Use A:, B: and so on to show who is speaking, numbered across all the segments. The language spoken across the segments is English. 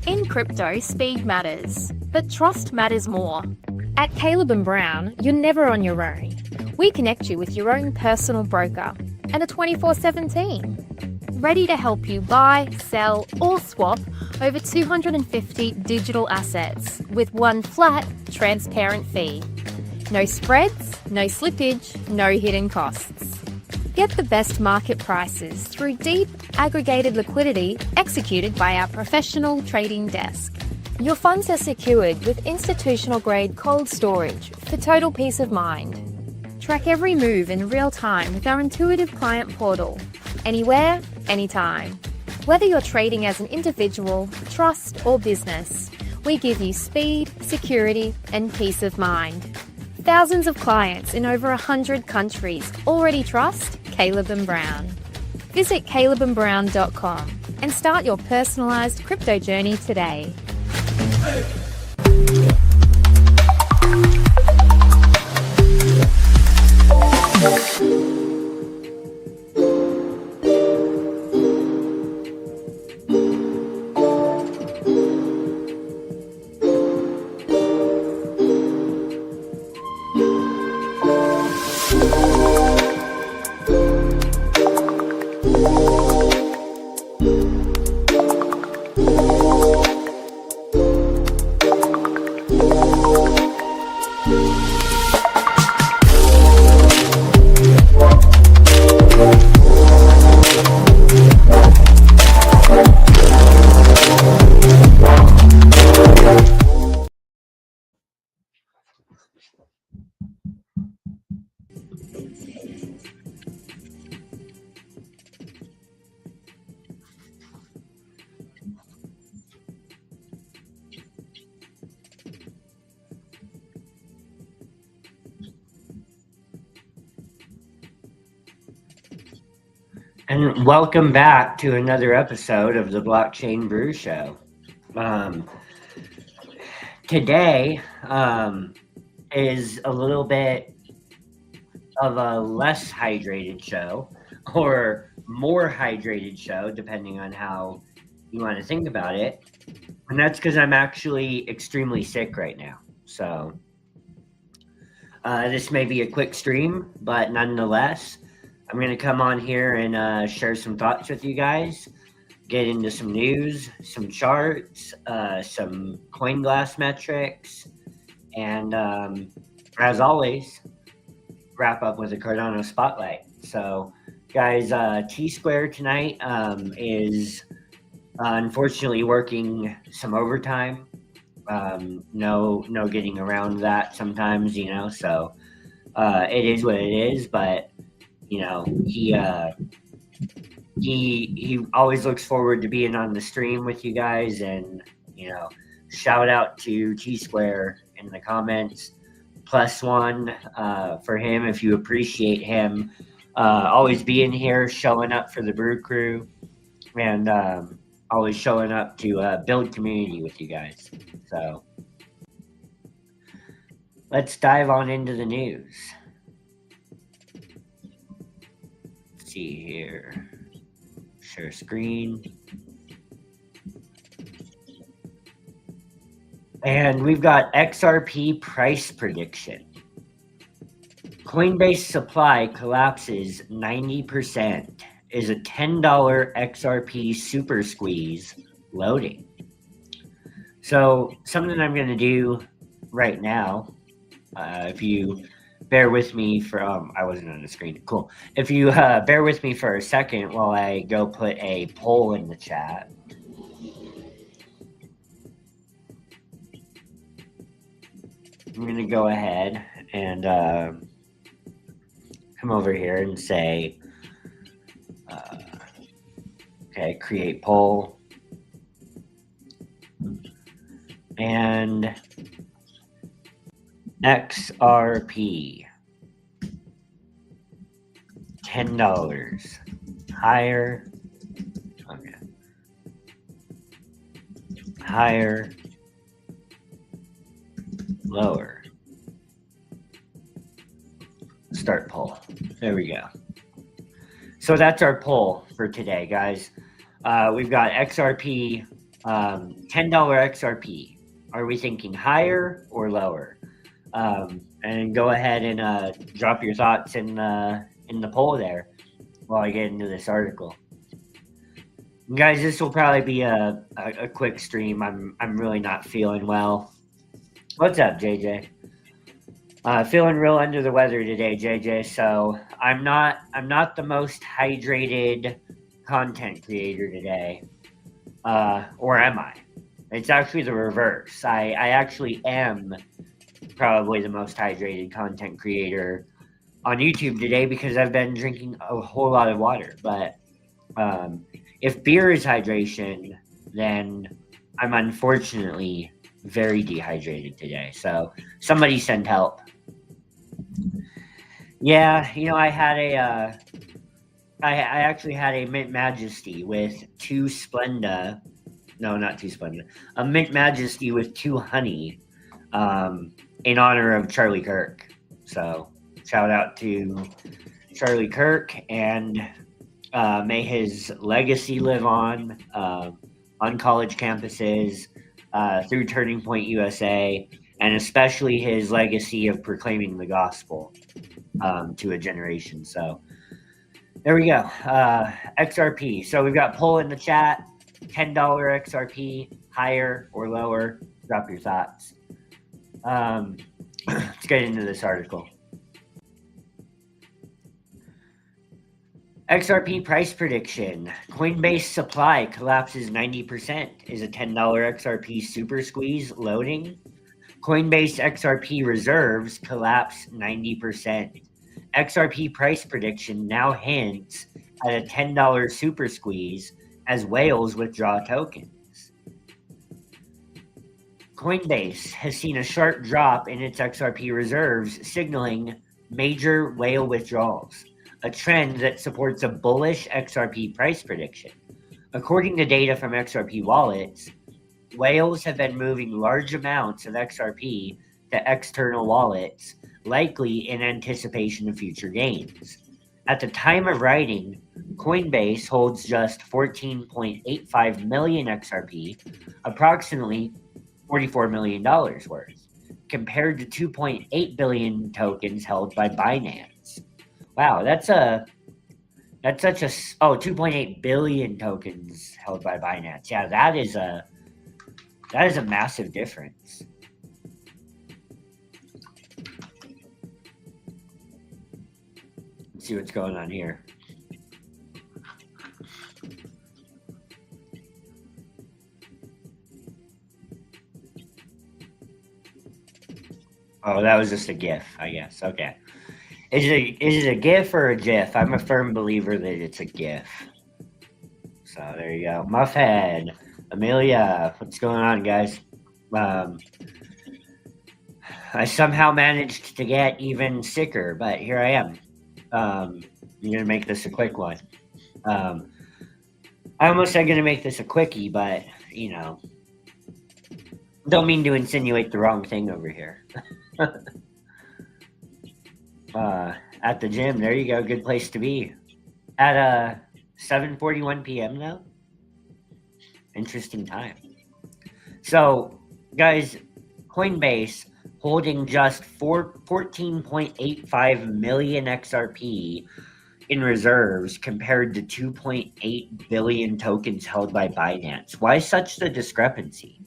A: In crypto, speed matters, but trust matters more. At Caleb & Brown, you're never on your own. We connect you with your own personal broker and a 24/7 team, ready to help you buy, sell, or swap over 250 digital assets with one flat, transparent fee. No spreads, no slippage, no hidden costs. Get the best market prices through deep, aggregated liquidity executed by our professional trading desk. Your funds are secured with institutional-grade cold storage for total peace of mind. Track every move in real time with our intuitive client portal, anywhere, anytime. Whether you're trading as an individual, trust, or business, we give you speed, security, and peace of mind. Thousands of clients in over 100 countries already trust Caleb & Brown. Visit calebandbrown.com and start your personalized crypto journey today.
B: And welcome back to another episode of the Blockchain Brew Show. Today is a little bit of a less hydrated show, or more hydrated show, depending on how you want to think about it. And that's because I'm actually extremely sick right now. So this may be a quick stream, but nonetheless, I'm going to come on here and share some thoughts with you guys, get into some news, some charts, some coin glass metrics, and as always, wrap up with a Cardano spotlight. So guys, T-Square tonight is unfortunately working some overtime. No getting around that sometimes, you know, so it is what it is, but you know, he always looks forward to being on the stream with you guys, and you know, shout out to T-Square in the comments. +1 for him if you appreciate him always being here, showing up for the Brew Crew, and always showing up to build community with you guys. So let's dive on into the news. See here, share screen, and we've got XRP price prediction. Coinbase supply collapses 90% is a $10 XRP super squeeze loading. So something I'm going to do right now, if you bear with me for, I wasn't on the screen. Cool. If you bear with me for a second while I go put a poll in the chat. I'm going to go ahead and come over here and say, okay, create poll. And XRP, $10 higher, okay, higher, lower. Start poll. There we go. So that's our poll for today, guys. We've got XRP, $10 XRP. Are we thinking higher or lower? And go ahead and drop your thoughts in the poll there while I get into this article. Guys, this will probably be a quick stream. I'm really not feeling well. What's up, JJ? Feeling real under the weather today, JJ. So I'm not the most hydrated content creator today, or am I? It's actually the reverse. I actually am probably the most hydrated content creator on YouTube today because I've been drinking a whole lot of water. But if beer is hydration, then I'm unfortunately very dehydrated today. So somebody send help. Yeah, I had I actually had a Mint Majesty with 2 Splenda. No, not 2 Splenda. A Mint Majesty with 2 honey, in honor of Charlie Kirk. So shout out to Charlie Kirk, and may his legacy live on college campuses, through Turning Point USA, and especially his legacy of proclaiming the gospel to a generation. So there we go. XRP. So we've got poll in the chat. $10 XRP, higher or lower? Drop your thoughts. Let's get into this article. XRP price prediction. Coinbase supply collapses 90%. Is a $10 XRP super squeeze loading? Coinbase XRP reserves collapse 90%. XRP price prediction now hints at a $10 super squeeze as whales withdraw tokens. Coinbase has seen a sharp drop in its XRP reserves, signaling major whale withdrawals, a trend that supports a bullish XRP price prediction. According to data from XRP wallets, whales have been moving large amounts of XRP to external wallets, likely in anticipation of future gains. At the time of writing, Coinbase holds just 14.85 million XRP, approximately $44 million worth, compared to 2.8 billion tokens held by Binance. Wow, that's such a 2.8 billion tokens held by Binance. Yeah, that is a massive difference. Let's see what's going on here. Oh, that was just a GIF, I guess. Okay. Is it a GIF or a GIF? I'm a firm believer that it's a GIF. So there you go. Muffhead, Amelia, what's going on, guys? I somehow managed to get even sicker, but here I am. I'm going to make this a quick one. I almost said going to make this a quickie, but, don't mean to insinuate the wrong thing over here. At the gym, there you go. Good place to be. At 7:41 p.m. now. Interesting time. So, guys, Coinbase holding just 14.85 million XRP in reserves compared to 2.8 billion tokens held by Binance. Why such the discrepancy?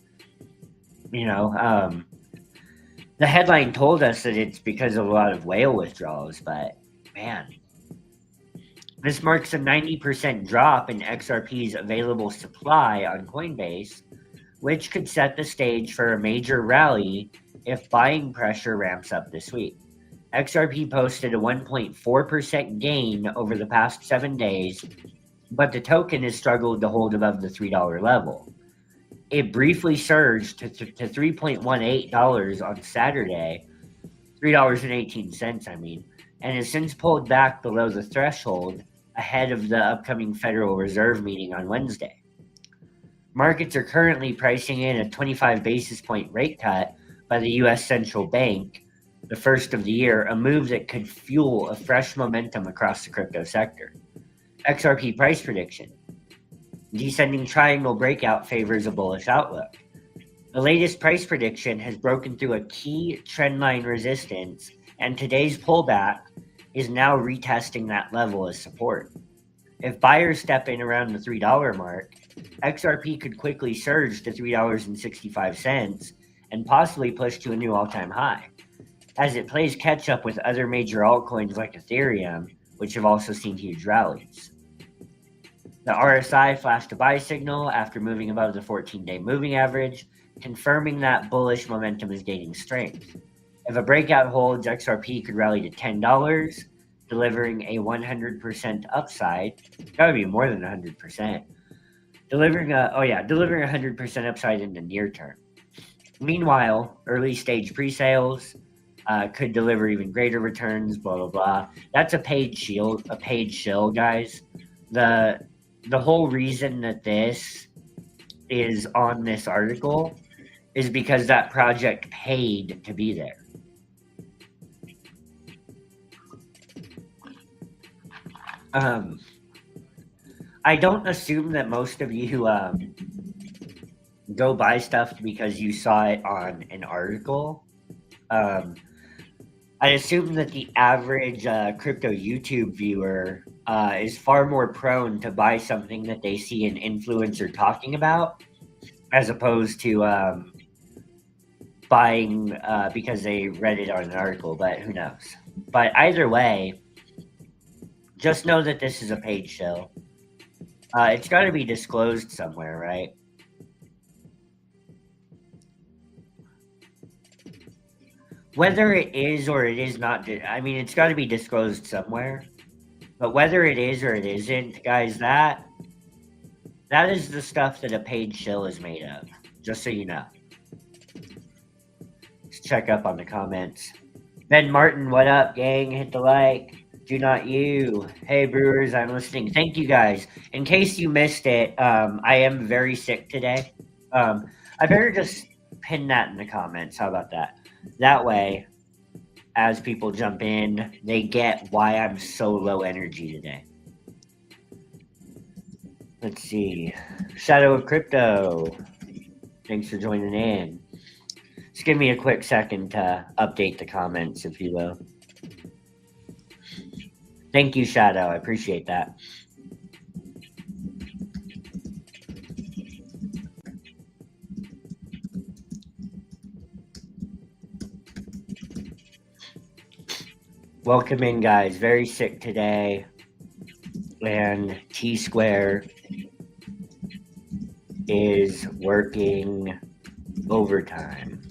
B: You know, the headline told us that it's because of a lot of whale withdrawals, but man, this marks a 90% drop in XRP's available supply on Coinbase, which could set the stage for a major rally if buying pressure ramps up this week. XRP posted a 1.4% gain over the past 7 days, but the token has struggled to hold above the $3 level. It briefly surged to $3.18 on Saturday, $3.18, I mean, and has since pulled back below the threshold ahead of the upcoming Federal Reserve meeting on Wednesday. Markets are currently pricing in a 25 basis point rate cut by the U.S. Central Bank, the first of the year, a move that could fuel a fresh momentum across the crypto sector. XRP price prediction. Descending triangle breakout favors a bullish outlook. The latest price prediction has broken through a key trendline resistance, and today's pullback is now retesting that level as support. If buyers step in around the $3 mark, XRP could quickly surge to $3.65 and possibly push to a new all-time high, as it plays catch-up with other major altcoins like Ethereum, which have also seen huge rallies. The RSI flashed a buy signal after moving above the 14-day moving average, confirming that bullish momentum is gaining strength. If a breakout holds, XRP could rally to $10, delivering a 100% upside. That would be more than 100%. Delivering 100% upside in the near term. Meanwhile, early stage pre-sales could deliver even greater returns, blah, blah, blah. That's a paid shill, guys. The whole reason that this is on this article is because that project paid to be there. I don't assume that most of you go buy stuff because you saw it on an article. I assume that the average crypto YouTube viewer is far more prone to buy something that they see an influencer talking about, as opposed to buying because they read it on an article, but who knows. But either way, just know that this is a paid show. It's got to be disclosed somewhere, right? Whether it is or it is not, I mean, it's got to be disclosed somewhere. But whether it is or it isn't, guys, that is the stuff that a paid shill is made of, just so you know. Let's check up on the comments. Ben Martin, what up, gang? Hit the like. Do not you. Hey, Brewers, I'm listening. Thank you, guys. In case you missed it, I am very sick today. I better just pin that in the comments. How about that? That way, as people jump in, they get why I'm so low energy today. Let's see. Shadow of Crypto. Thanks for joining in. Just give me a quick second to update the comments, if you will. Thank you, Shadow. I appreciate that. Welcome in, guys. Very sick today. And T-Square is working overtime.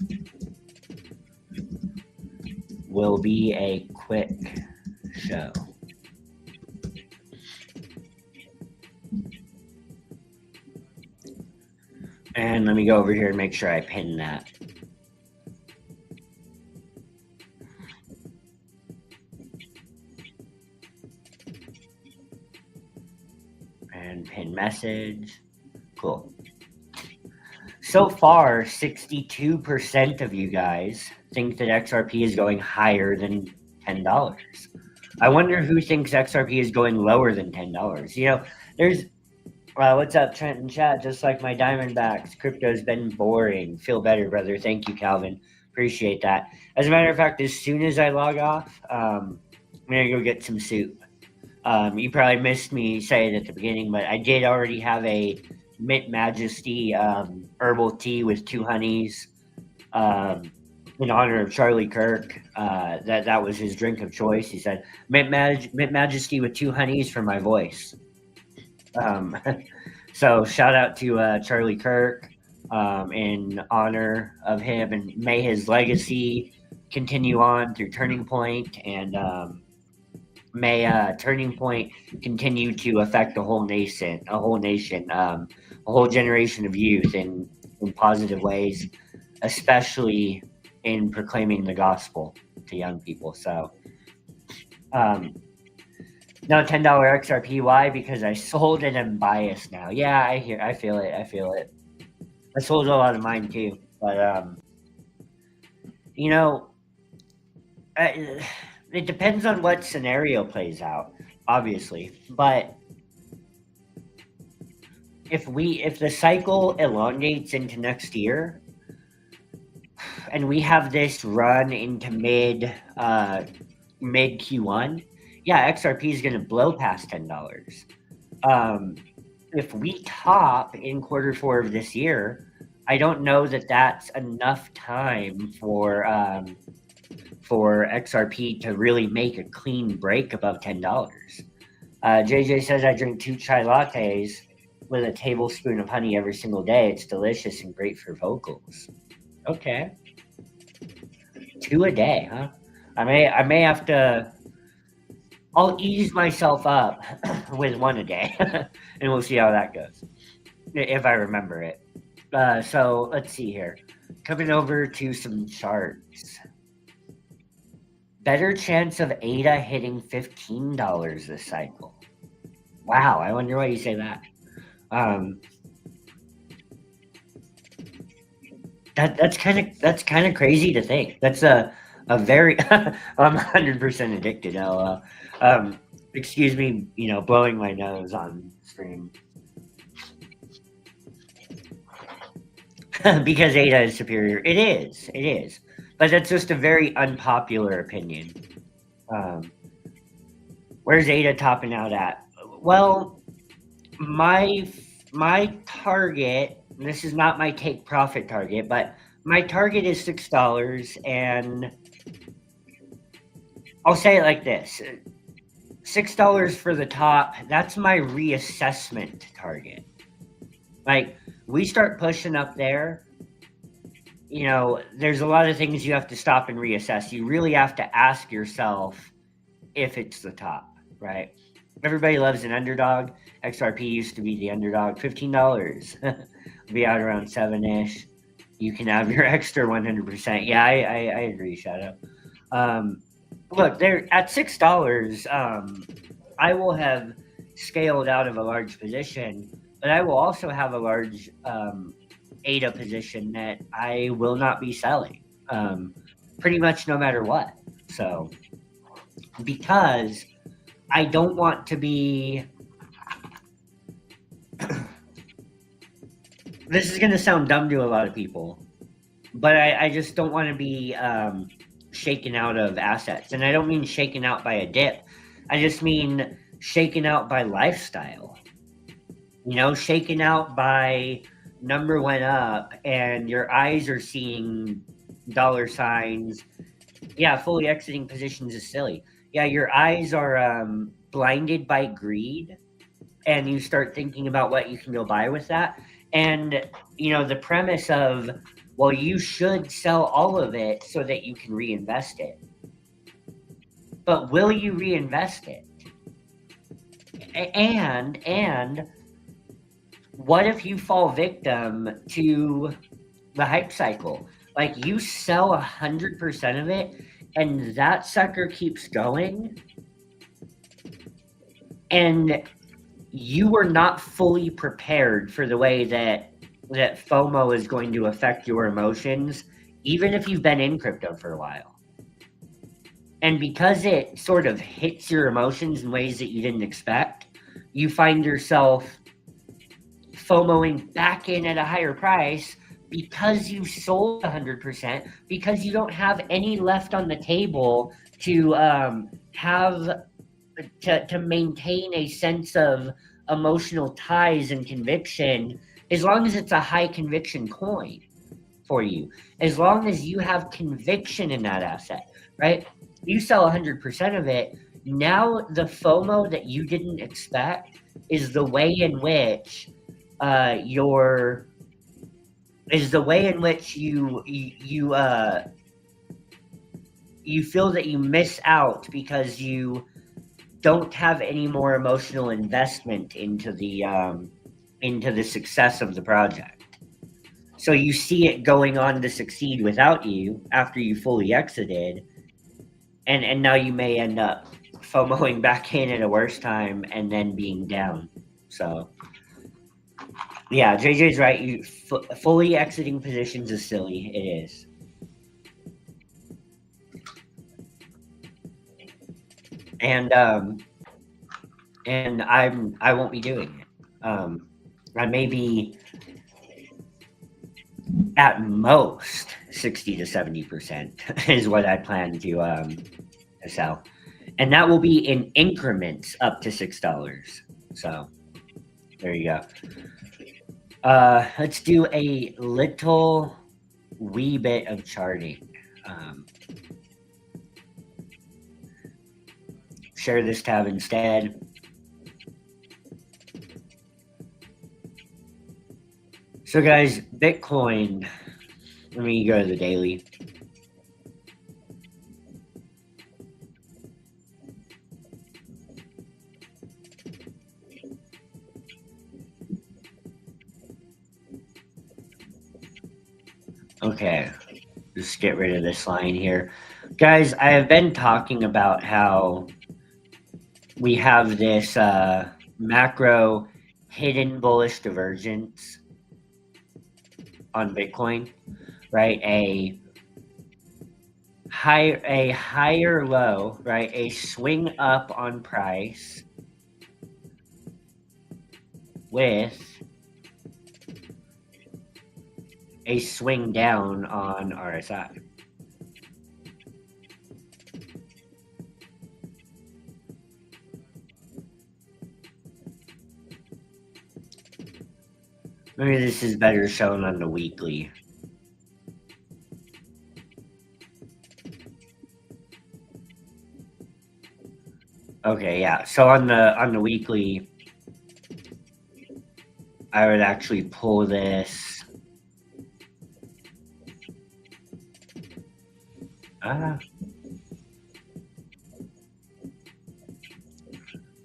B: Will be a quick show. And let me go over here and make sure I pin that. And pin message. Cool. So far, 62% of you guys think that XRP is going higher than $10. I wonder who thinks XRP is going lower than $10. You know, there's what's up, Trent and chat? Just like my Diamondbacks, crypto's been boring. Feel better, brother. Thank you, Calvin. Appreciate that. As a matter of fact, as soon as I log off, I'm gonna go get some soup. You probably missed me say it at the beginning, but I did already have a Mint Majesty herbal tea with 2 honeys in honor of Charlie Kirk. That was his drink of choice. He said Mint Majesty with 2 honeys for my voice. So shout out to Charlie Kirk in honor of him, and may his legacy continue on through Turning Point, and may Turning Point continue to affect a whole nation, a whole generation of youth in positive ways, especially in proclaiming the gospel to young people. So, now $10 XRP. Why? Because I sold and I'm biased now. Yeah, I feel it. I sold a lot of mine too, but you know, it depends on what scenario plays out, obviously. But if the cycle elongates into next year, and we have this run into mid Q1, yeah, XRP is going to blow past $10. If we top in Q4 of this year, I don't know that that's enough time for XRP to really make a clean break above $10. JJ says I drink 2 chai lattes with a tablespoon of honey every single day. It's delicious and great for vocals. Okay. 2 a day, huh? I may have to. I'll ease myself up with 1 a day, and we'll see how that goes, if I remember it. So let's see here. Coming over to some charts. Better chance of ADA hitting $15 this cycle. Wow, I wonder why you say that. That's kind of crazy to think. That's a very I'm 100% addicted. LOL. Excuse me, blowing my nose on stream. Because ADA is superior. It is. But that's just a very unpopular opinion. Where's ADA topping out at? Well, my target, this is not my take profit target, but my target is $6, and I'll say it like this. $6 for the top, that's my reassessment target. Like, we start pushing up there, there's a lot of things you have to stop and reassess. You really have to ask yourself if it's the top, right? Everybody loves an underdog. XRP used to be the underdog. $15. Be out around 7-ish. You can have your extra 100%. Yeah, I agree, Shadow. Look, they're at $6. I will have scaled out of a large position, but I will also have a large ADA position that I will not be selling, pretty much no matter what. So, because I don't want to be. This is going to sound dumb to a lot of people, but I just don't want to be shaken out of assets. And I don't mean shaken out by a dip. I just mean shaken out by lifestyle. Shaken out by number went up and your eyes are seeing dollar signs. Yeah, fully exiting positions is silly. Yeah, your eyes are blinded by greed, and you start thinking about what you can go buy with that. And, the premise of, well, you should sell all of it so that you can reinvest it. But will you reinvest it? And what if you fall victim to the hype cycle? Like, you sell 100% of it, and that sucker keeps going, and you were not fully prepared for the way that FOMO is going to affect your emotions, even if you've been in crypto for a while. And because it sort of hits your emotions in ways that you didn't expect, you find yourself FOMOing back in at a higher price because you sold 100%, because you don't have any left on the table to have to maintain a sense of emotional ties and conviction, as long as it's a high conviction coin for you, as long as you have conviction in that asset, right? You sell 100% of it. Now the FOMO that you didn't expect is the way in which your is the way in which you feel that you miss out because you don't have any more emotional investment into the success of the project. So you see it going on to succeed without you after you fully exited, and now you may end up FOMOing back in at a worse time and then being down. So yeah, JJ's right. You fully exiting positions is silly. It is. And I won't be doing it. I may be at most 60 to 70% is what I plan to sell, and that will be in increments up to $6. So there you go. Let's do a little wee bit of charting. Share this tab instead. So guys, Bitcoin, let me go to the daily. Okay, just get rid of this line here. Guys, I have been talking about how we have this macro hidden bullish divergence on Bitcoin, right? A higher low, right? A swing up on price with a swing down on RSI. Maybe this is better shown on the weekly. Okay, yeah. So on the weekly, I would actually pull this.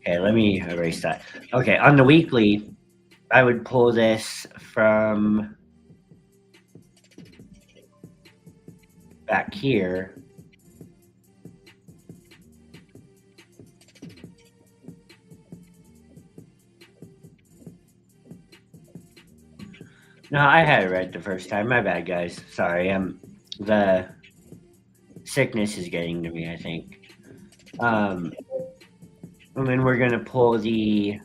B: Okay, let me erase that. Okay, on the weekly, I would pull this from back here. No, I had it right the first time. My bad, guys. Sorry. The sickness is getting to me, I think. And then we're gonna pull the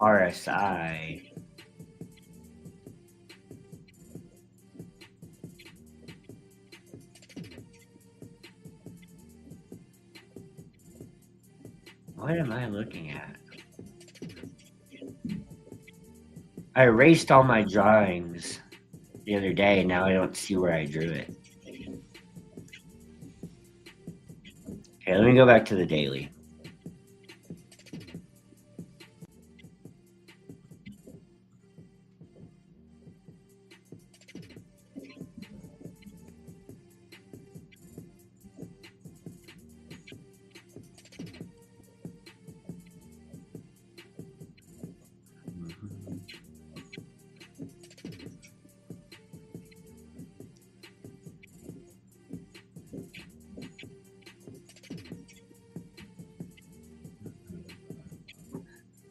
B: RSI. What am I looking at? I erased all my drawings the other day, and now I don't see where I drew it. Okay, let me go back to the daily.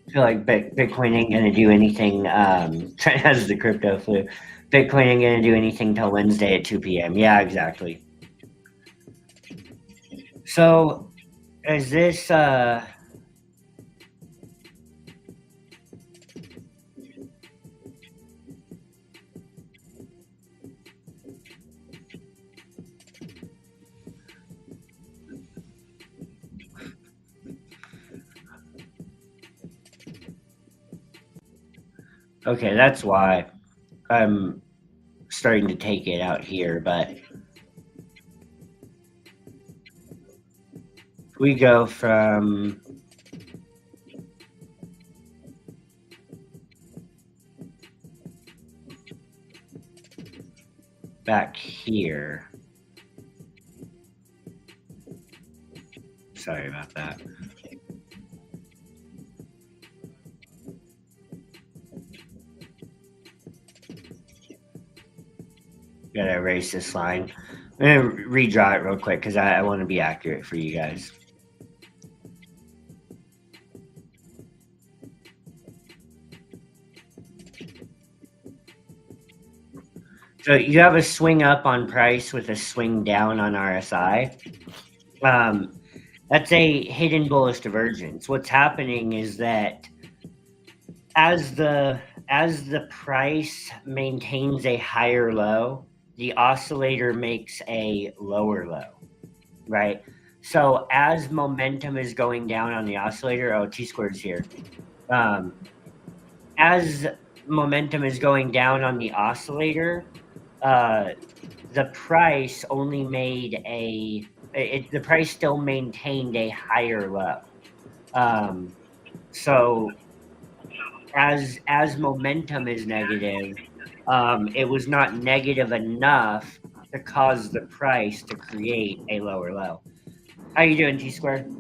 B: I feel like Bitcoin ain't gonna do anything. Trent has the crypto flu. Bitcoin ain't gonna do anything till Wednesday at 2 p.m. Yeah, exactly. So, is this Okay, that's why I'm starting to take it out here, but we go from back here. Sorry about that. Gotta erase this line. I'm gonna redraw it real quick because I want to be accurate for you guys. So you have a swing up on price with a swing down on RSI. That's a hidden bullish divergence. What's happening is that as the price maintains a higher low, the oscillator makes a lower low, right? So as momentum is going down on the oscillator, T-squared's here. As momentum is going down on the oscillator, the price only made the price still maintained a higher low. So as momentum is negative, it was not negative enough to cause the price to create a lower low. How you doing, T-squared?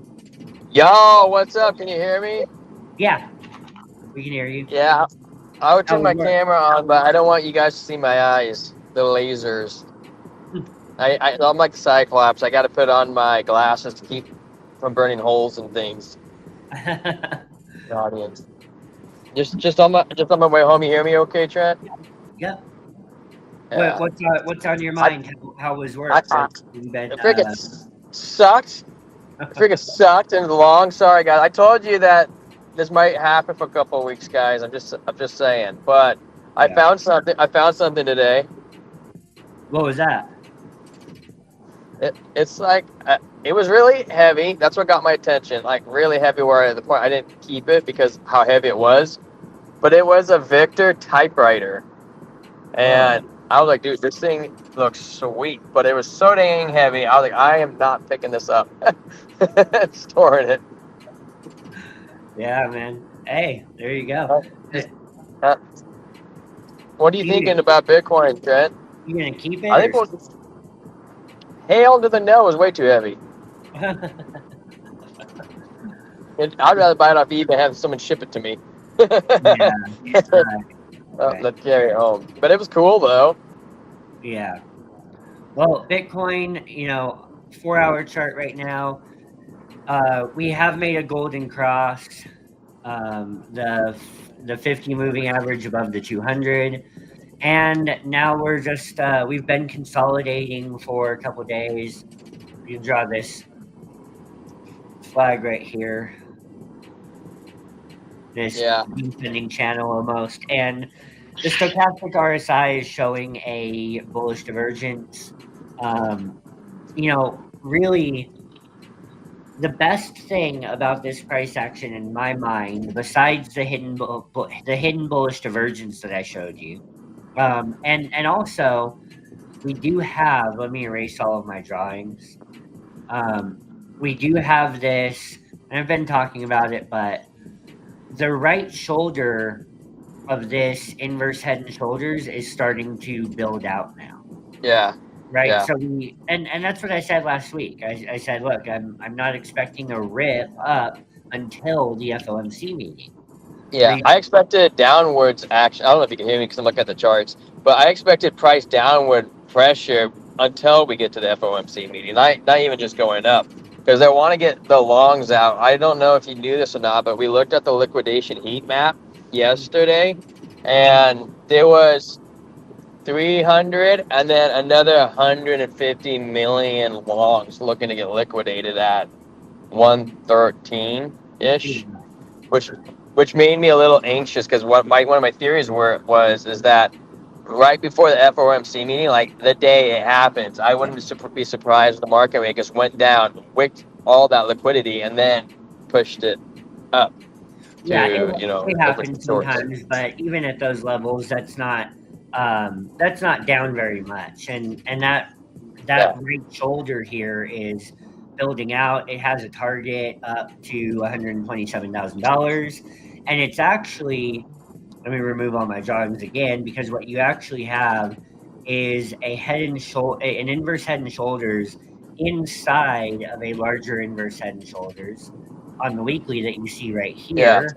C: Yo, what's up? Can you hear me?
B: Yeah, we can hear you.
C: Yeah, I would
B: How
C: turn my
B: was work?
C: camera on, but I don't want you guys to see my eyes, the lasers. I'm like the Cyclops. I got to put on my glasses to keep from burning holes and things. The audience. Just on my way home. You hear me, okay, Trent?
B: Yeah.
C: Yeah.
B: What's on your mind? How was work?
C: It freaking sucked. It freaking sucked and long. Sorry, guys. I told you that this might happen for a couple of weeks, guys. I'm just saying. But I found something. I found something today.
B: What was that?
C: It's like it was really heavy. That's what got my attention. Like really heavy. Where at the point I didn't keep it because how heavy it was. But it was a Victor typewriter, and I was like, dude, this thing looks sweet. But it was so dang heavy. I was like, I am not picking this up. Storing it.
B: Yeah, man. Hey, there you go.
C: What are you thinking about Bitcoin, Trent?
B: You gonna keep it?
C: I think hail to the no is way too heavy. I'd rather buy it off eBay and have someone ship it to me. Let's carry it home. But it was cool though.
B: Yeah. Well, Bitcoin, 4-hour chart right now. We have made a golden cross. The 50 moving average above the 200. And now we're just, we've been consolidating for a couple days. You can draw this flag right here. This descending channel almost. And the stochastic RSI is showing a bullish divergence. Really, the best thing about this price action in my mind, besides the hidden bullish divergence that I showed you, and also we do have, let me erase all of my drawings. We do have this, and I've been talking about it, but the right shoulder of this inverse head and shoulders is starting to build out now.
C: Yeah.
B: Right.
C: Yeah.
B: So and that's what I said last week. I said, look, I'm not expecting a rip up until the FOMC meeting.
C: Yeah, I expected downwards action. I don't know if you can hear me because I'm looking at the charts, but I expected price downward pressure until we get to the FOMC meeting. Not even just going up, because they want to get the longs out. I don't know if you knew this or not, but we looked at the liquidation heat map yesterday, and there was 300 and then another 150 million longs looking to get liquidated at 113-ish, which made me a little anxious, because one of my theories is that right before the FOMC meeting, like the day it happens, I wouldn't be surprised if the market rate just went down, wicked all that liquidity, and then pushed it up.
B: Yeah,
C: to,
B: it,
C: you know,
B: it
C: open
B: happens
C: source.
B: sometimes, but even at those levels, that's not down very much. And that
C: Yeah.
B: right shoulder here is building out. It has a target up to $127,000, and it's actually, let me remove all my drawings again, because what you actually have is a head and shoulder, an inverse head and shoulders inside of a larger inverse head and shoulders on the weekly that you see right
C: Yeah.
B: here.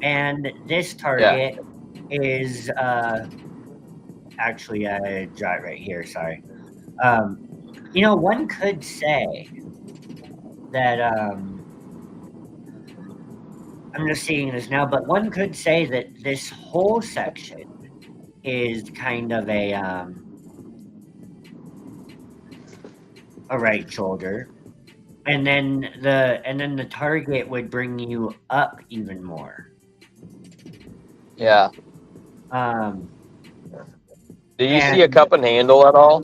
B: And this
C: Yeah.
B: target is actually I draw it right here. Sorry. One could say that I'm just seeing this now, but one could say that this whole section is kind of a right shoulder, and then the target would bring you up even more.
C: Yeah.
B: Um,
C: Do you see a cup and handle at all?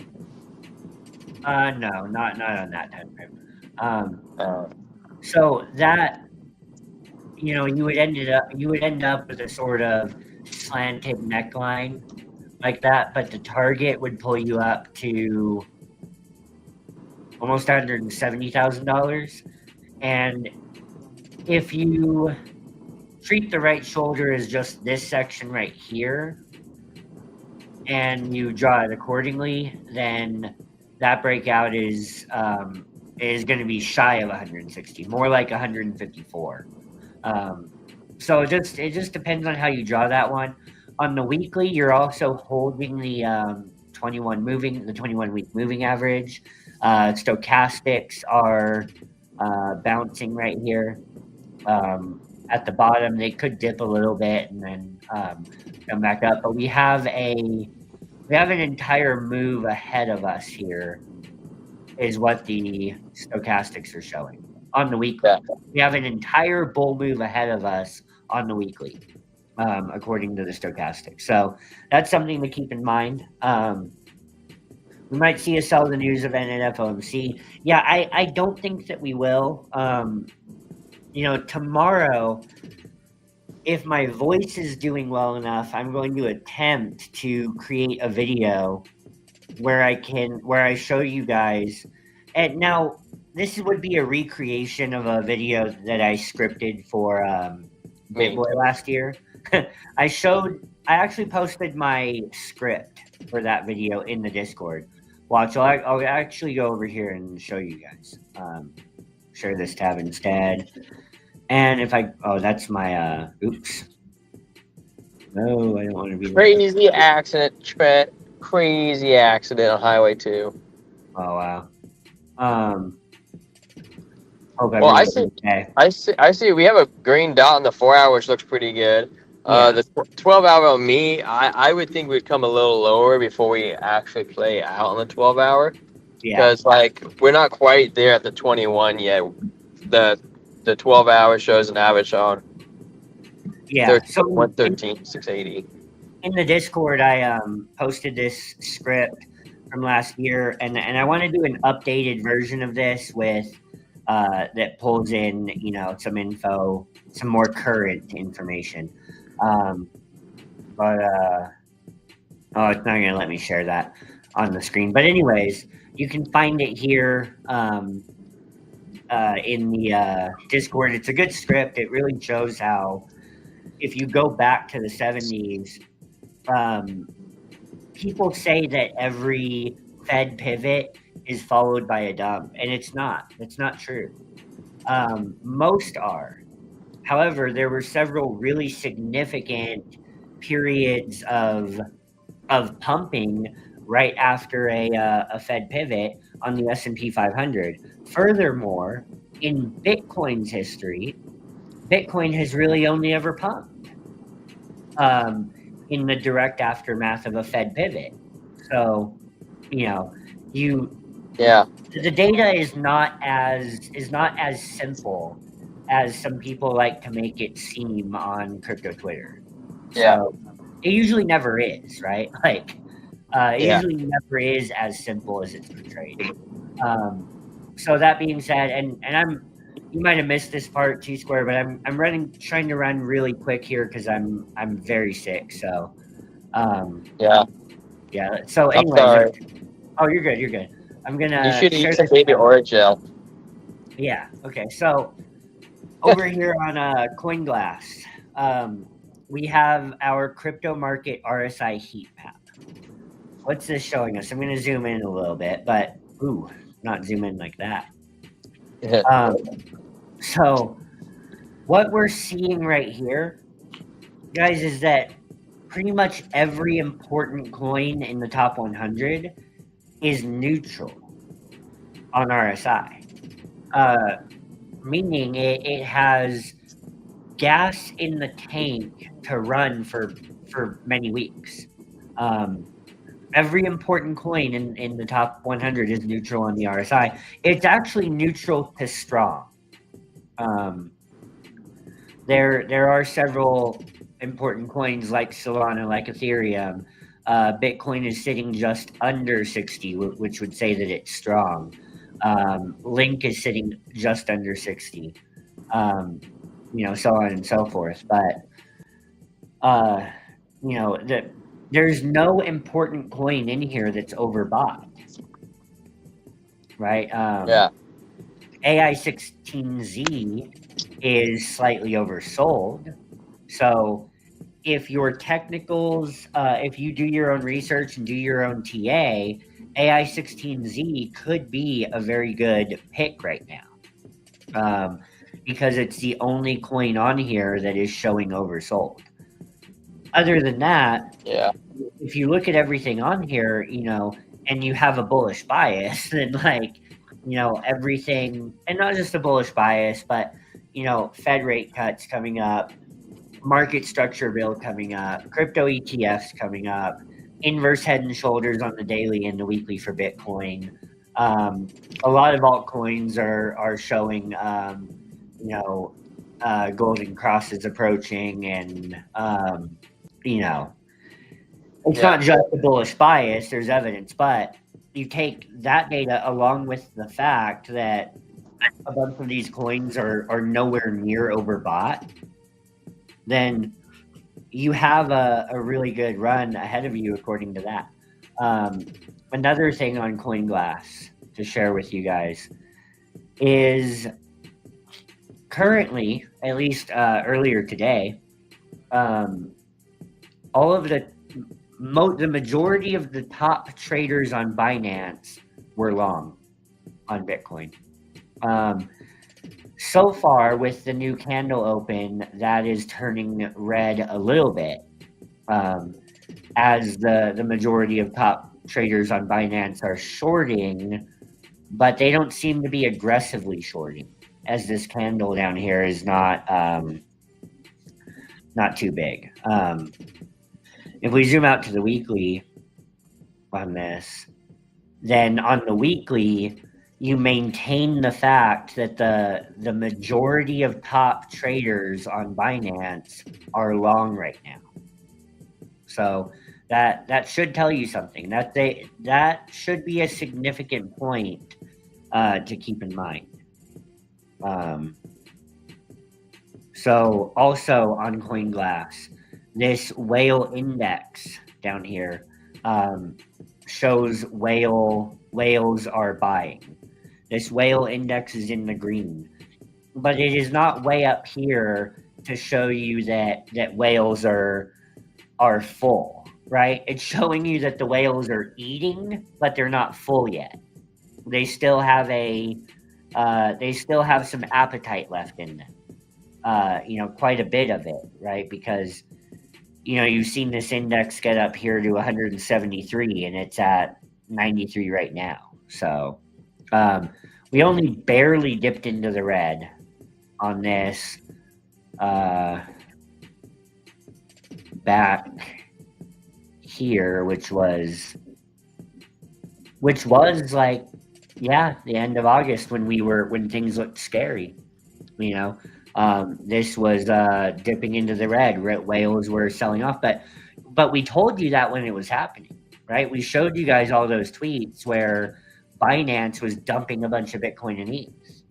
B: No, not on that time frame. So that, you would end up with a sort of slanted neckline like that, but the target would pull you up to almost $170,000. And if you treat the right shoulder as just this section right here, and you draw it accordingly, then that breakout is going to be shy of 160, more like 154. So it just depends on how you draw that one. On the weekly, you're also holding the 21 week moving average. Stochastics are bouncing right here. At the bottom, they could dip a little bit and then come back up. But we have an entire move ahead of us here, is what the stochastics are showing on the weekly.
C: Yeah.
B: We have an entire bull move ahead of us on the weekly, according to the stochastics. So that's something to keep in mind. We might see a sell the news event at FOMC. Yeah, I don't think that we will. Tomorrow, if my voice is doing well enough, I'm going to attempt to create a video where I show you guys. And now this would be a recreation of a video that I scripted for BitBoy last year. I actually posted my script for that video in the Discord. Watch, I'll actually go over here and show you guys. Share this tab instead. And if that's my, oops. No, I don't want to be
C: crazy accident, Trent. Crazy accident on Highway 2.
B: Oh, wow. Hope
C: Well, I see. I see. We have a green dot on the 4 hour, which looks pretty good.
B: Yeah.
C: The 12 hour on me, I would think we'd come a little lower before we actually play out on the 12 hour.
B: Yeah.
C: Because we're not quite there at the 21 yet. The 12 hour shows an average on 113, 680.
B: In the Discord, I posted this script from last year, and I want to do an updated version of this with that pulls in some info, some more current information. But it's not going to let me share that on the screen. But anyways, you can find it here in the Discord. It's a good script. It really shows how, if you go back to the 70s, people say that every Fed pivot is followed by a dump, and it's not. It's not true. Most are. However, there were several really significant periods of pumping right after a Fed pivot on the S&P 500. Furthermore, in Bitcoin's history, Bitcoin has really only ever pumped in the direct aftermath of a Fed pivot. So, the data is not as simple as some people like to make it seem on crypto Twitter. So it usually never is, right? Usually never is as simple as it's portrayed. So that being said, and you might have missed this part, T Square, but I'm trying to run really quick here because I'm very sick. So,
C: Yeah,
B: yeah. So,
C: I'm
B: anyways,
C: sorry.
B: oh, you're good. You're good. I'm
C: You
B: gonna
C: should
B: share
C: eat some
B: this.
C: baby orange gel.
B: Yeah. Okay. So over here on CoinGlass, we have our crypto market RSI heat map. What's this showing us? I'm going to zoom in a little bit, but ooh, not zoom in like that. So what we're seeing right here, guys, is that pretty much every important coin in the top 100 is neutral on RSI, meaning it has gas in the tank to run for many weeks. Every important coin in the top 100 is neutral on the RSI. It's actually neutral to strong. There are several important coins like Solana, like Ethereum. Bitcoin is sitting just under 60, which would say that it's strong. Link is sitting just under 60. So on and so forth. But there's no important coin in here that's overbought, right?
C: Yeah.
B: AI16Z is slightly oversold. So if your technicals, if you do your own research and do your own TA, AI16Z could be a very good pick right now, because it's the only coin on here that is showing oversold. Other than that,
C: Yeah.
B: if you look at everything on here, and you have a bullish bias, then everything, and not just a bullish bias, but Fed rate cuts coming up, market structure bill coming up, crypto ETFs coming up, inverse head and shoulders on the daily and the weekly for Bitcoin. A lot of altcoins are showing golden crosses approaching, and it's not just a bullish bias, there's evidence, but you take that data along with the fact that a bunch of these coins are nowhere near overbought, then you have a really good run ahead of you according to that. Another thing on CoinGlass to share with you guys is currently, at least earlier today, all of the majority of the top traders on Binance were long on Bitcoin. So far, with the new candle open, that is turning red a little bit, as the majority of top traders on Binance are shorting, but they don't seem to be aggressively shorting, as this candle down here is not too big. If we zoom out to the weekly on this, then on the weekly, you maintain the fact that the majority of top traders on Binance are long right now. So that should tell you something. That should be a significant point to keep in mind. So also on CoinGlass, this whale index down here shows whales are buying. This whale index is in the green, but it is not way up here to show you that whales are full, right? It's showing you that the whales are eating, but they're not full yet. They still have some appetite left in them. Quite a bit of it, right? Because you've seen this index get up here to 173, and it's at 93 right now. So we only barely dipped into the red on this back here, which was like, the end of August when things looked scary. This was dipping into the red. Whales were selling off, but we told you that when it was happening, right? We showed you guys all those tweets where Binance was dumping a bunch of Bitcoin and ETH.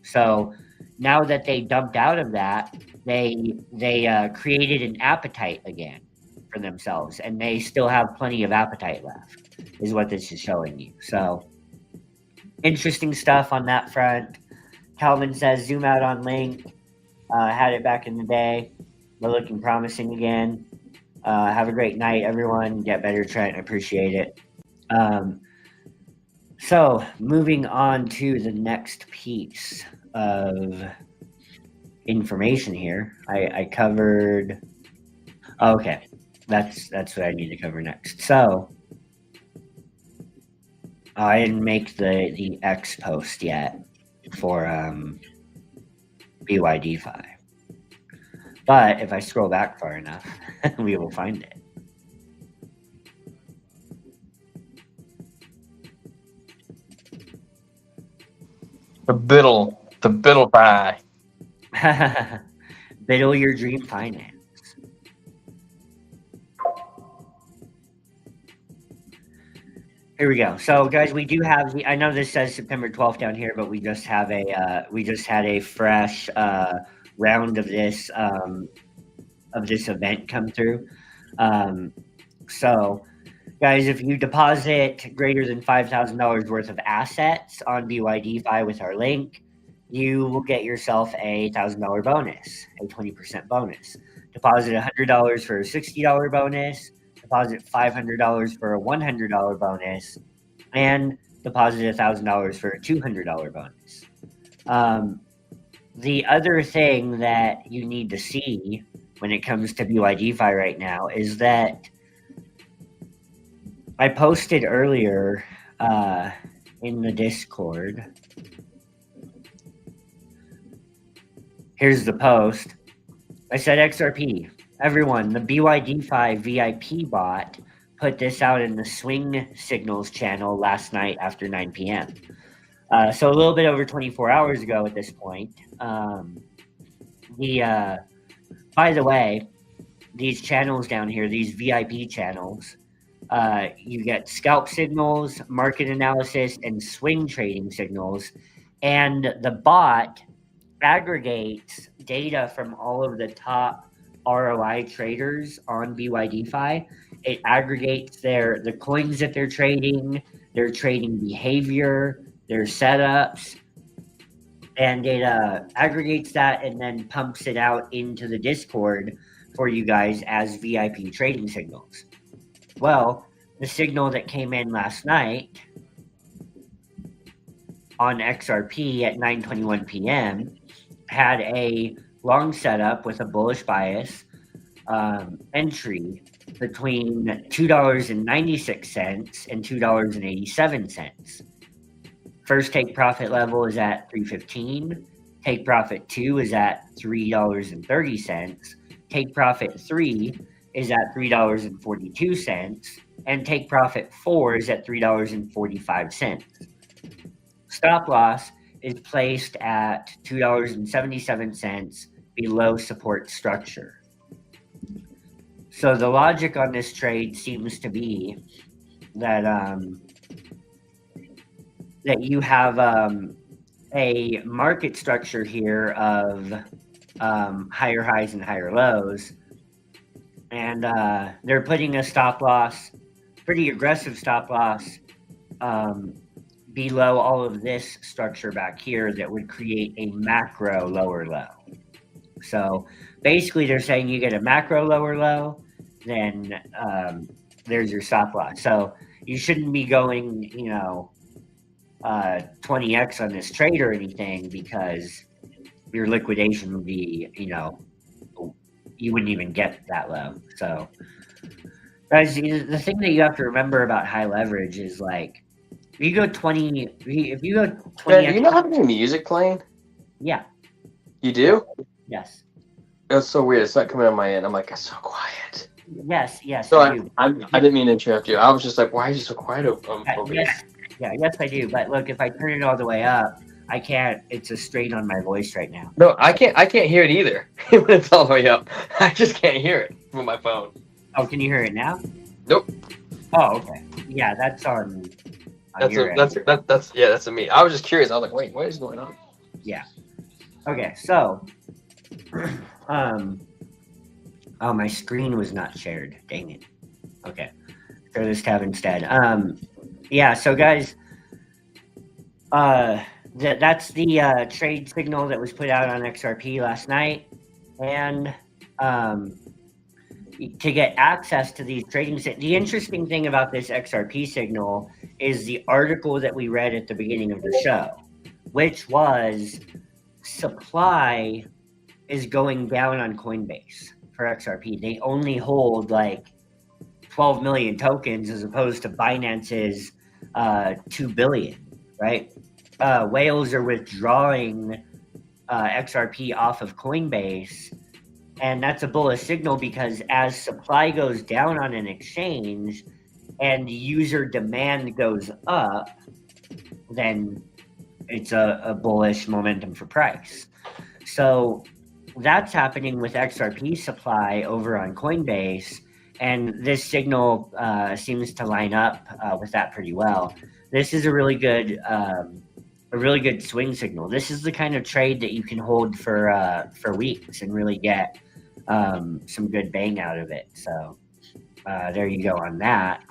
B: So now that they dumped out of that, they created an appetite again for themselves, and they still have plenty of appetite left, is what this is showing you. So interesting stuff on that front. Calvin says, zoom out on Link. Had it back in the day. They're looking promising again. Have a great night, everyone. Get better, Trent. I appreciate it. So moving on to the next piece of information here. I covered. Okay, that's what I need to cover next. So I didn't make the X post yet for BYDFi. But if I scroll back far enough, we will find it.
C: The biddle pie.
B: Biddle your dream finance. Here we go. So, guys, we do have I know this says September 12th down here, but we just have we just had a fresh round of this event come through. So, guys, if you deposit greater than $5,000 worth of assets on BYDFi with our link, you will get yourself a $1,000 bonus, a 20% bonus. Deposit $100 for a $60 bonus. Deposit $500 for a $100 bonus, and deposit $1,000 for a $200 bonus. The other thing that you need to see when it comes to BYDFi right now is that I posted earlier in the Discord. Here's the post. I said, XRP. Everyone, the BYDFi VIP bot put this out in the Swing Signals channel last night after 9 p.m. So a little bit over 24 hours ago at this point. By the way, these channels down here, these VIP channels, you get scalp signals, market analysis, and swing trading signals. And the bot aggregates data from all of the top ROI traders on BYDFi. It aggregates the coins that they're trading, their trading behavior, their setups, and it aggregates that and then pumps it out into the Discord for you guys as VIP trading signals. Well, the signal that came in last night on XRP at 9:21 p.m. had a long setup with a bullish bias entry between $2.96 and $2.87. First take profit level is at $3.15. Take profit 2 is at $3.30. Take profit 3 is at $3.42. And take profit 4 is at $3.45. Stop loss is placed at $2.77 below support structure. So the logic on this trade seems to be that that you have a market structure here of higher highs and higher lows, and they're putting a stop loss, pretty aggressive stop loss, below all of this structure back here that would create a macro lower low. So basically they're saying you get a macro lower low, then there's your stop loss. So you shouldn't be going, 20x on this trade or anything, because your liquidation would be, you wouldn't even get that low. So guys, the thing that you have to remember about high leverage is like, if you go 20, if you go 20,
C: Yeah, do you not have any music playing?
B: Yeah.
C: You do?
B: Yes.
C: That's so weird. It's not coming on my end. I'm like, it's so quiet.
B: Yes.
C: So
B: I do.
C: I didn't mean to interrupt you. I was just like, why is it so quiet over here?
B: Yes, I do. But look, if I turn it all the way up, I can't. It's a strain on my voice right now.
C: No, I can't hear it either when it's all the way up. I just can't hear it from my phone.
B: Oh, can you hear it now?
C: Nope.
B: Oh, okay. Yeah, that's on
C: That's
B: your end.
C: that's me. I was just curious. I was like, wait, what is going on?
B: Yeah. Okay, so oh, my screen was not shared. Dang it. Okay. Share this tab instead. Yeah, so guys, that's the trade signal that was put out on XRP last night. And to get access to these trading, the interesting thing about this XRP signal is the article that we read at the beginning of the show, which was supply is going down on Coinbase for XRP. They only hold like 12 million tokens as opposed to Binance's 2 billion, right? Whales are withdrawing XRP off of Coinbase, and that's a bullish signal because as supply goes down on an exchange and user demand goes up, then it's a bullish momentum for price. So that's happening with XRP supply over on Coinbase, and this signal seems to line up with that pretty well. This is a really good swing signal. This is the kind of trade that you can hold for weeks and really get some good bang out of it. So there you go on that.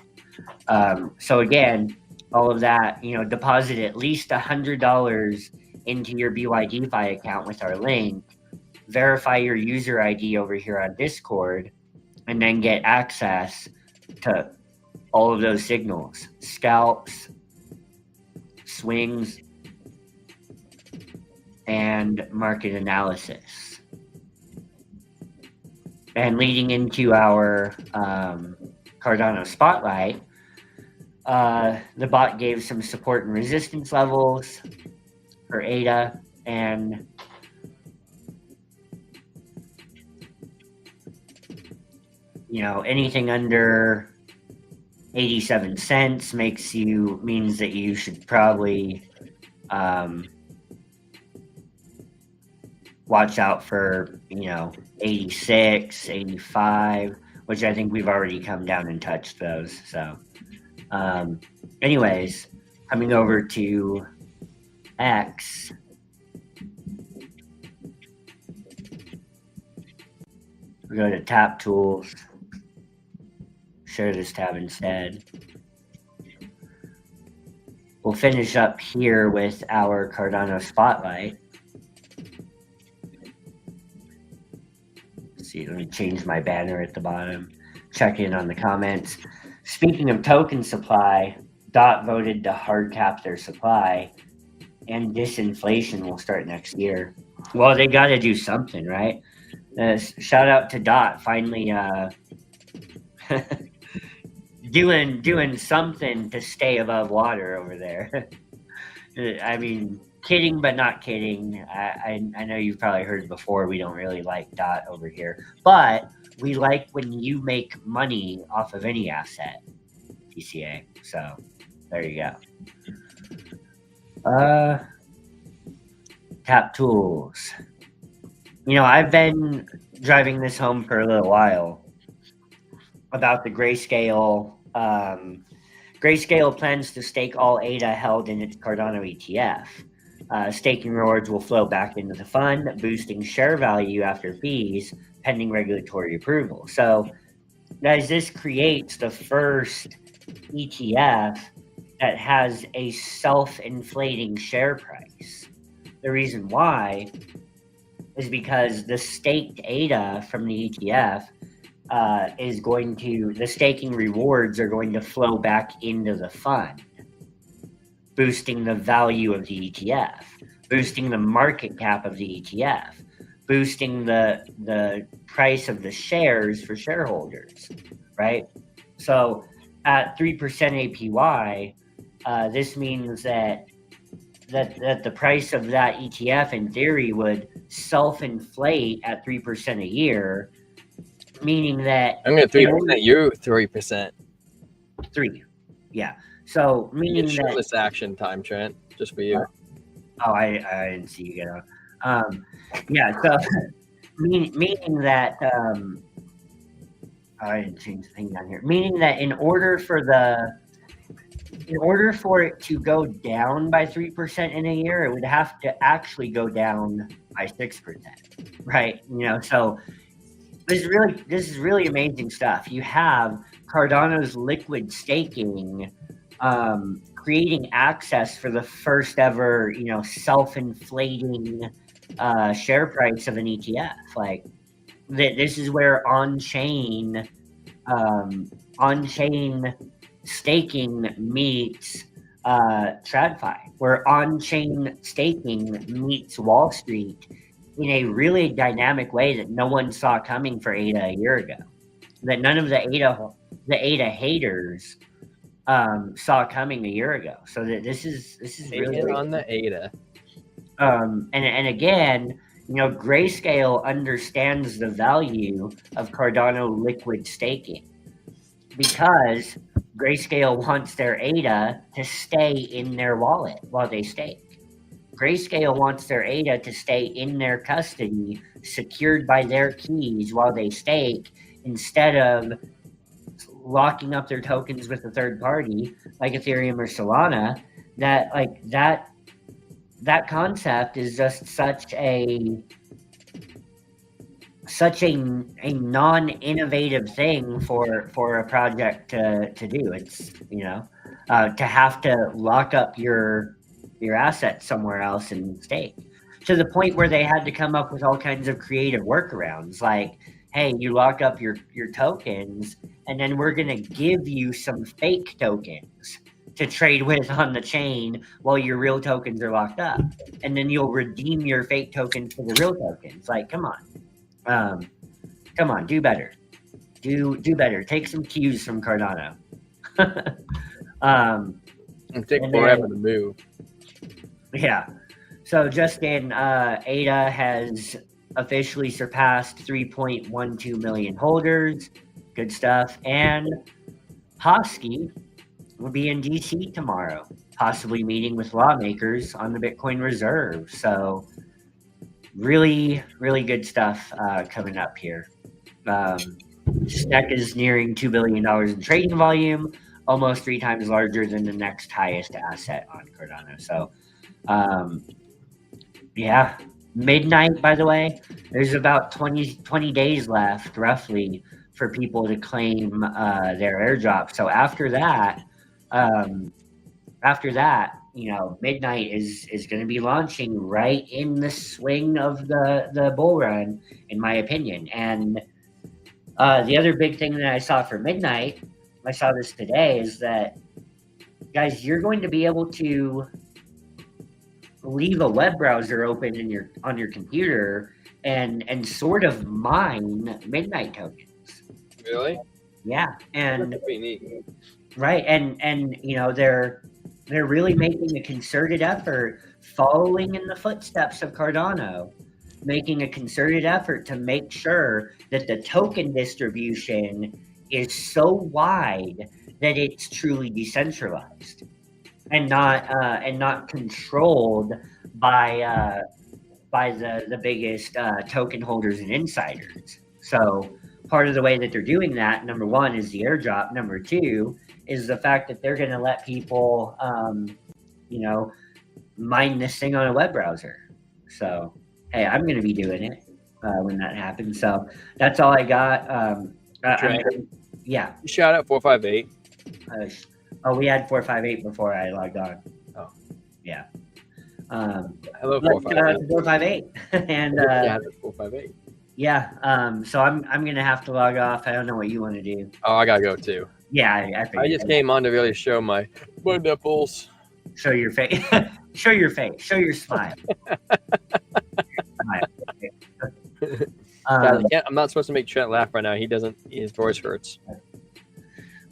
B: So again, all of that, deposit at least $100 into your BYDFi account with our link, verify your user ID over here on Discord, and then get access to all of those signals, scalps, swings, and market analysis. And leading into our Cardano Spotlight, the bot gave some support and resistance levels for ADA, and anything under 87 cents means that you should probably watch out for 86, 85, which I think we've already come down and touched those. So anyways, coming over to X, we go to tap tools, share this tab instead. We'll finish up here with our Cardano Spotlight. Let's see, let me change my banner at the bottom. Check in on the comments. Speaking of token supply, DOT voted to hard cap their supply, and disinflation will start next year. Well, they got to do something, right? Shout out to DOT finally doing something to stay above water over there. I mean, kidding but not kidding. I know you've probably heard before, we don't really like DOT over here, but we like when you make money off of any asset, TCA. So there you go. Tap tools. I've been driving this home for a little while about the Grayscale. Grayscale plans to stake all ADA held in its Cardano ETF. Staking rewards will flow back into the fund, boosting share value after fees, pending regulatory approval. So, guys, this creates the first ETF that has a self-inflating share price. The reason why is because the staked ADA from the ETF the staking rewards are going to flow back into the fund, boosting the value of the ETF, boosting the market cap of the ETF, boosting the price of the shares for shareholders, right? So at 3% APY, this means that the price of that ETF in theory would self-inflate at 3% a year, meaning that
D: I'm going to 3%, you 3%.
B: 3, yeah. So meaning
D: You get
B: that
D: this action time, Trent, just for you.
B: Oh, I didn't see you get on. Yeah, so meaning that I didn't change the thing down here. Meaning that in order for the in order for it to go down by 3% in a year, it would have to actually go down by 6%, right? So this is really amazing stuff. You have Cardano's liquid staking creating access for the first ever, self-inflating share price of an ETF. Like this is where on-chain staking meets TradFi, where on-chain staking meets Wall Street in a really dynamic way that no one saw coming for ADA a year ago, that none of the ADA haters saw coming a year ago. So that this is really
D: on the ADA.
B: And again, Grayscale understands the value of Cardano liquid staking because Grayscale wants their ADA to stay in their wallet while they stake. Grayscale wants their ADA to stay in their custody, secured by their keys while they stake, instead of locking up their tokens with a third party like Ethereum or Solana. That concept is just such a non-innovative thing for a project to do. It's to have to lock up your assets somewhere else and stake, to the point where they had to come up with all kinds of creative workarounds, like, hey, you lock up your tokens and then we're going to give you some fake tokens to trade with on the chain while your real tokens are locked up, and then you'll redeem your fake tokens for the real tokens. Like, come on, do better. Do better. Take some cues from Cardano.
D: It takes forever to move.
B: Yeah. So Justin, ADA has officially surpassed 3.12 million holders. Good stuff. And Hosky will be in DC tomorrow, possibly meeting with lawmakers on the Bitcoin reserve. So really, really good stuff coming up here. STEC is nearing $2 billion in trading volume, almost 3 times larger than the next highest asset on Cardano. So, yeah, midnight, by the way, there's about 20 days left, roughly, for people to claim their airdrop. So after that, midnight is going to be launching right in the swing of the bull run, in my opinion. And the other big thing that I saw for midnight, I saw this today, is that, guys, you're going to be able to leave a web browser open on your computer and sort of mine midnight tokens.
D: Really?
B: Yeah, and
D: That's pretty neat.
B: right, and they're really making a concerted effort, following in the footsteps of Cardano, making a concerted effort to make sure that the token distribution is so wide that it's truly decentralized and not controlled by the biggest token holders and insiders. So part of the way that they're doing that, number one, is the airdrop. Number two is the fact that they're going to let people, mine this thing on a web browser. So, hey, I'm going to be doing it when that happens. So that's all I got. Yeah.
D: Shout out 458.
B: We had 458 before I logged on.
D: Oh,
B: yeah.
D: Hello, 458.
B: 458. And
D: yeah, 458.
B: Yeah. So I'm gonna have to log off. I don't know what you want to do.
D: Oh, I gotta go too.
B: Yeah,
D: I just came on to really show my nipples.
B: Show your face. Show your face. Show your smile.
D: I'm not supposed to make Trent laugh right now. He doesn't. His voice hurts.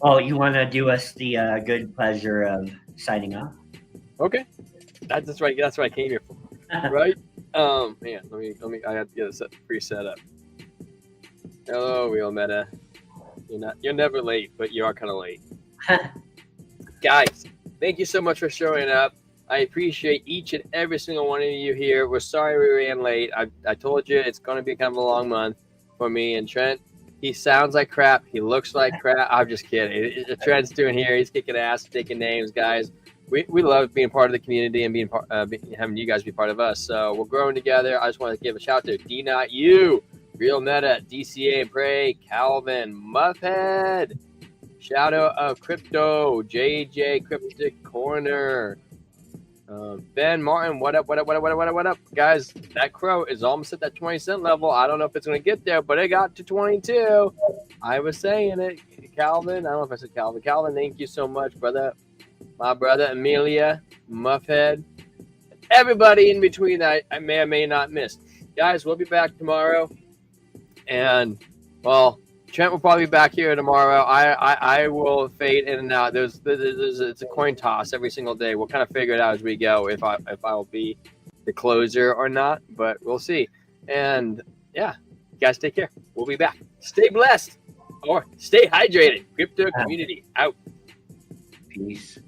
B: Oh, you want to do us the good pleasure of signing off?
D: Okay, that's right. That's what I came here for, right? Man, let me. I have to get it pre-set up. Hello, Real Meta. You're never late, but you are kind of late. Guys, thank you so much for showing up. I appreciate each and every single one of you here. We're sorry we ran late. I told you it's going to be kind of a long month for me and Trent. He sounds like crap. He looks like crap. I'm just kidding. The Trent's doing here. He's kicking ass, taking names, guys. We love being part of the community and being having you guys be part of us. So we're growing together. I just want to give a shout out to D Not You, Real Meta, DCA Pray, Calvin, Muffhead, Shadow of Crypto, JJ Cryptic Corner, Ben Martin. What up? Guys, that crow is almost at that 20-cent level. I don't know if it's going to get there, but it got to 22. I was saying it. Calvin, I don't know if I said Calvin. Calvin, thank you so much, brother. My brother Amelia, Muffhead, everybody in between that I may or may not miss. Guys, we'll be back tomorrow. And, well, Trent will probably be back here tomorrow. I will fade in and out. It's a coin toss every single day. We'll kind of figure it out as we go if I will be the closer or not, but we'll see. And yeah, guys, take care. We'll be back. Stay blessed or stay hydrated. Crypto community out.
B: Peace.